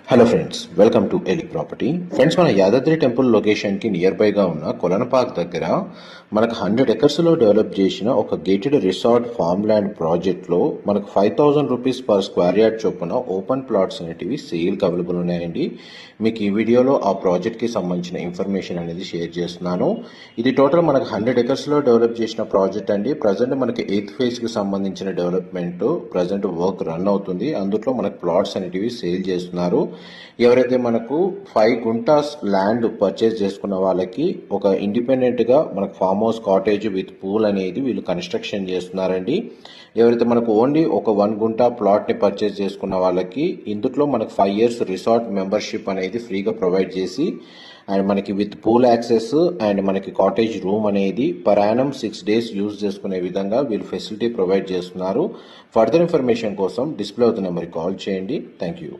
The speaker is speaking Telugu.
హలో ఫ్రెండ్స్, వెల్కమ్ టు ఎలిక్ ప్రాపర్టీ. ఫ్రెండ్స్, మన యాదాద్రి టెంపుల్ లొకేషన్కి నియర్ బైగా ఉన్న కొలనపాక్ దగ్గర మనకు 100 ఎకర్స్లో డెవలప్ చేసిన ఒక గేటెడ్ రిసార్ట్ ఫార్మ్ ల్యాండ్ ప్రాజెక్ట్లో మనకు 5,000 రూపీస్ పర్ స్క్వేర్ యార్డ్ చొప్పున ఓపెన్ ప్లాట్స్ అనేటివి సేల్కి అవైలబుల్ ఉన్నాయండి. మీకు ఈ వీడియోలో ఆ ప్రాజెక్ట్కి సంబంధించిన ఇన్ఫర్మేషన్ అనేది షేర్ చేస్తున్నాను. ఇది టోటల్ మనకు 100 ఎకర్స్లో డెవలప్ చేసిన ప్రాజెక్ట్ అండి. ప్రజెంట్ మనకి 8th ఫేజ్కి సంబంధించిన డెవలప్మెంట్ ప్రజెంట్ వర్క్ రన్ అవుతుంది. అందులో మనకు ప్లాట్స్ అనేటివి సేల్ చేస్తున్నారు. ఎవరైతే మనకు 5 గుంటాస్ ల్యాండ్ పర్చేజ్ చేసుకున్న వాళ్ళకి ఒక ఇండిపెండెంట్గా మనకు farm house cottage with pool అనేది వీళ్ళు కన్స్ట్రక్షన్ చేస్తున్నారండి. ఎవరైతే మనకు ఓన్లీ ఒక 1 గుంటా ప్లాట్ని పర్చేజ్ చేసుకున్న వాళ్ళకి ఇందులో మనకు 5 years రిసార్ట్ మెంబర్షిప్ అనేది ఫ్రీగా ప్రొవైడ్ చేసి అండ్ మనకి విత్ పూల్ యాక్సెస్ అండ్ మనకి కాటేజ్ రూమ్ అనేది పర్ యానం 6 days యూజ్ చేసుకునే విధంగా వీళ్ళు ఫెసిలిటీ ప్రొవైడ్ చేస్తున్నారు. ఫర్దర్ ఇన్ఫర్మేషన్ కోసం డిస్ప్లే అవుతున్న నెంబర్కి కాల్ చేయండి. Thank you.